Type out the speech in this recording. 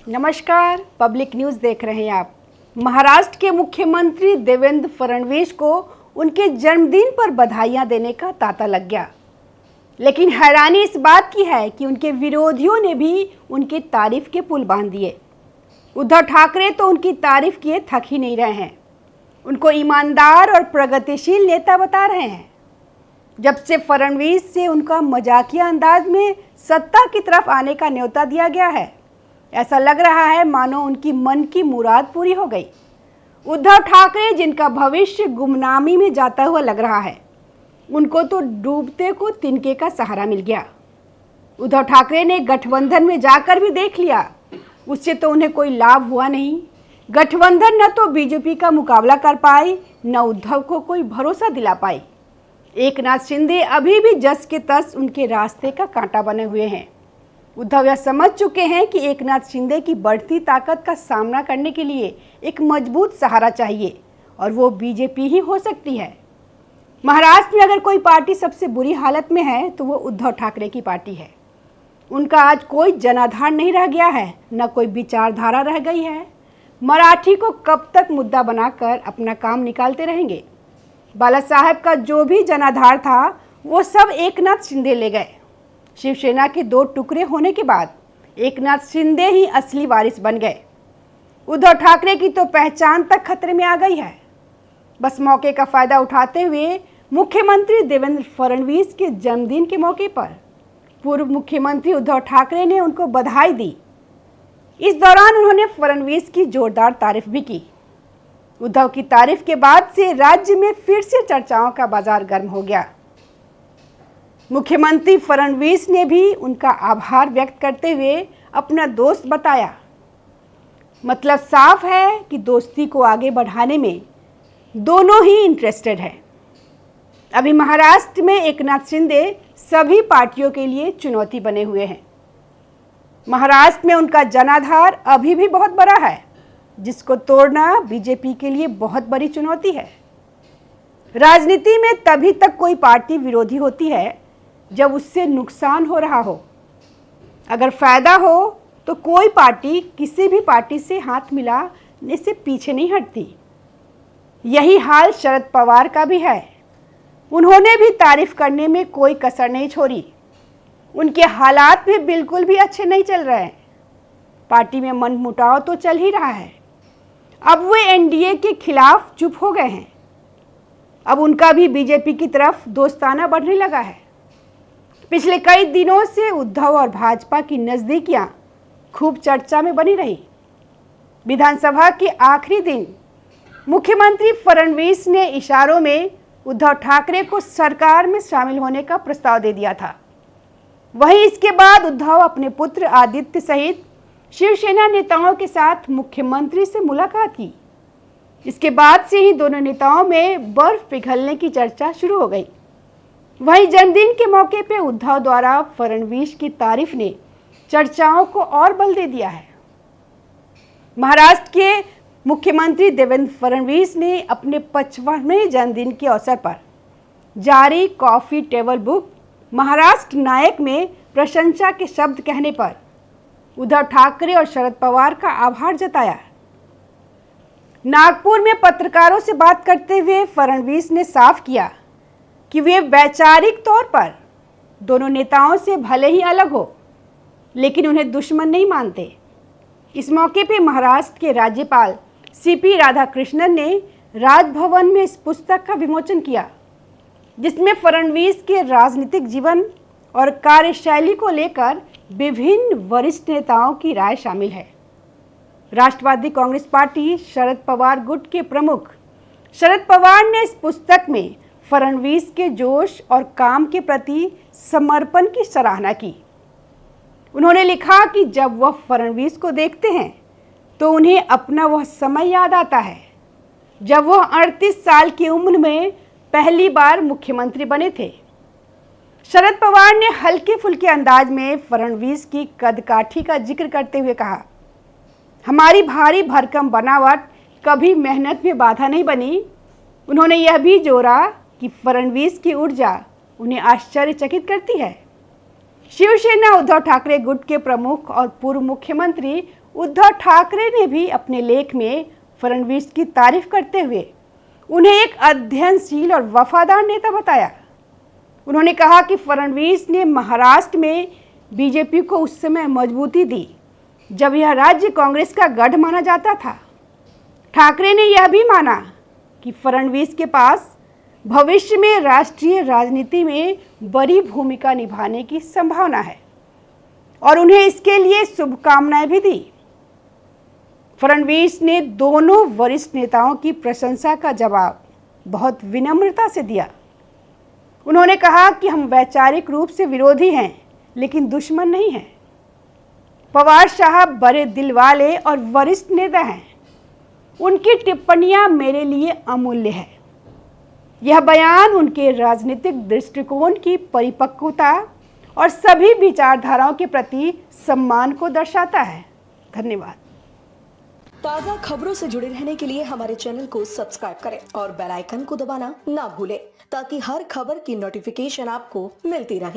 नमस्कार, public news देख रहे हैं आप। महाराष्ट्र के मुख्यमंत्री देवेंद्र फडणवीस को उनके जन्मदिन पर बधाइयां देने का तांता लग गया, लेकिन हैरानी इस बात की है कि उनके विरोधियों ने भी उनकी तारीफ के पुल बांध दिए। उद्धव ठाकरे तो उनकी तारीफ किए थक ही नहीं रहे हैं, उनको ईमानदार और प्रगतिशील नेता बता रहे हैं। जब से फडणवीस से उनका मजाकिया अंदाज में सत्ता की तरफ आने का न्योता दिया गया है, ऐसा लग रहा है मानो उनकी मन की मुराद पूरी हो गई। उद्धव ठाकरे, जिनका भविष्य गुमनामी में जाता हुआ लग रहा है, उनको तो डूबते को तिनके का सहारा मिल गया। उद्धव ठाकरे ने गठबंधन में जाकर भी देख लिया, उससे तो उन्हें कोई लाभ हुआ नहीं। गठबंधन न तो बीजेपी का मुकाबला कर पाई, न उद्धव को कोई भरोसा दिला पाई। एकनाथ शिंदे अभी भी जस के तस उनके रास्ते का कांटा बने हुए हैं। उद्धव यह समझ चुके हैं कि एकनाथ शिंदे की बढ़ती ताकत का सामना करने के लिए एक मजबूत सहारा चाहिए, और वो बीजेपी ही हो सकती है। महाराष्ट्र में अगर कोई पार्टी सबसे बुरी हालत में है तो वो उद्धव ठाकरे की पार्टी है। उनका आज कोई जनाधार नहीं रह गया है, न कोई विचारधारा रह गई है। मराठी को कब तक मुद्दा बनाकर अपना काम निकालते रहेंगे? बाला साहेब का जो भी जनाधार था वो सब एकनाथ शिंदे ले गए। शिवसेना के दो टुकड़े होने के बाद एकनाथ शिंदे ही असली वारिस बन गए। उद्धव ठाकरे की तो पहचान तक खतरे में आ गई है। बस मौके का फायदा उठाते हुए मुख्यमंत्री देवेंद्र फडणवीस के जन्मदिन के मौके पर पूर्व मुख्यमंत्री उद्धव ठाकरे ने उनको बधाई दी। इस दौरान उन्होंने फडणवीस की जोरदार तारीफ भी की। उद्धव की तारीफ के बाद से राज्य में फिर से चर्चाओं का बाजार गर्म हो गया। मुख्यमंत्री फडणवीस ने भी उनका आभार व्यक्त करते हुए अपना दोस्त बताया। मतलब साफ है कि दोस्ती को आगे बढ़ाने में दोनों ही इंटरेस्टेड है। अभी महाराष्ट्र में एकनाथ शिंदे सभी पार्टियों के लिए चुनौती बने हुए हैं। महाराष्ट्र में उनका जनाधार अभी भी बहुत बड़ा है, जिसको तोड़ना बीजेपी के लिए बहुत बड़ी चुनौती है। राजनीति में तभी तक कोई पार्टी विरोधी होती है जब उससे नुकसान हो रहा हो। अगर फायदा हो तो कोई पार्टी किसी भी पार्टी से हाथ मिलाने से पीछे नहीं हटती। यही हाल शरद पवार का भी है। उन्होंने भी तारीफ करने में कोई कसर नहीं छोड़ी। उनके हालात भी बिल्कुल भी अच्छे नहीं चल रहे हैं। पार्टी में मनमुटाव तो चल ही रहा है। अब वे एनडीए के खिलाफ चुप हो गए हैं। अब उनका भी बीजेपी की तरफ दोस्ताना बढ़ने लगा है। पिछले कई दिनों से उद्धव और भाजपा की नज़दीकियां खूब चर्चा में बनी रही। विधानसभा के आखिरी दिन मुख्यमंत्री फडणवीस ने इशारों में उद्धव ठाकरे को सरकार में शामिल होने का प्रस्ताव दे दिया था। वहीं इसके बाद उद्धव अपने पुत्र आदित्य सहित शिवसेना नेताओं के साथ मुख्यमंत्री से मुलाकात की। इसके बाद से ही दोनों नेताओं में बर्फ पिघलने की चर्चा शुरू हो गई। वहीं जन्मदिन के मौके पे उद्धव द्वारा फडणवीस की तारीफ ने चर्चाओं को और बल दे दिया है। महाराष्ट्र के मुख्यमंत्री देवेंद्र फडणवीस ने अपने 55वें जन्मदिन के अवसर पर जारी कॉफी टेबल बुक महाराष्ट्र नायक में प्रशंसा के शब्द कहने पर उद्धव ठाकरे और शरद पवार का आभार जताया। नागपुर में पत्रकारों से बात करते हुए फडणवीस ने साफ किया कि वे वैचारिक तौर पर दोनों नेताओं से भले ही अलग हो, लेकिन उन्हें दुश्मन नहीं मानते। इस मौके पर महाराष्ट्र के राज्यपाल सीपी राधाकृष्णन ने राजभवन में इस पुस्तक का विमोचन किया, जिसमें फडणवीस के राजनीतिक जीवन और कार्यशैली को लेकर विभिन्न वरिष्ठ नेताओं की राय शामिल है। राष्ट्रवादी कांग्रेस पार्टी शरद पवार गुट के प्रमुख शरद पवार ने इस पुस्तक में फडणवीस के जोश और काम के प्रति समर्पण की सराहना की। उन्होंने लिखा कि जब वह फडणवीस को देखते हैं तो उन्हें अपना वह समय याद आता है जब वह 38 साल की उम्र में पहली बार मुख्यमंत्री बने थे। शरद पवार ने हल्के फुल्के अंदाज में फडणवीस की कदकाठी का जिक्र करते हुए कहा, हमारी भारी भरकम बनावट कभी मेहनत में बाधा नहीं बनी। उन्होंने यह भी जोड़ा कि फडणवीस की ऊर्जा उन्हें आश्चर्यचकित करती है। शिवसेना उद्धव ठाकरे गुट के प्रमुख और पूर्व मुख्यमंत्री उद्धव ठाकरे ने भी अपने लेख में फडणवीस की तारीफ करते हुए उन्हें एक अध्ययनशील और वफादार नेता बताया। उन्होंने कहा कि फडणवीस ने महाराष्ट्र में बीजेपी को उस समय मजबूती दी जब यह राज्य कांग्रेस का गढ़ माना जाता था। ठाकरे ने यह भी माना कि फडणवीस के पास भविष्य में राष्ट्रीय राजनीति में बड़ी भूमिका निभाने की संभावना है और उन्हें इसके लिए शुभकामनाएं भी दी। फडणवीस ने दोनों वरिष्ठ नेताओं की प्रशंसा का जवाब बहुत विनम्रता से दिया। उन्होंने कहा कि हम वैचारिक रूप से विरोधी हैं लेकिन दुश्मन नहीं हैं। पवार साहब बड़े दिल वाले और वरिष्ठ नेता हैं। उनकी टिप्पणियां मेरे लिए अमूल्य है। यह बयान उनके राजनीतिक दृष्टिकोण की परिपक्वता और सभी विचारधाराओं के प्रति सम्मान को दर्शाता है। धन्यवाद। ताज़ा खबरों से जुड़े रहने के लिए हमारे चैनल को सब्सक्राइब करें और बेल आइकन को दबाना ना भूलें ताकि हर खबर की नोटिफिकेशन आपको मिलती रहे।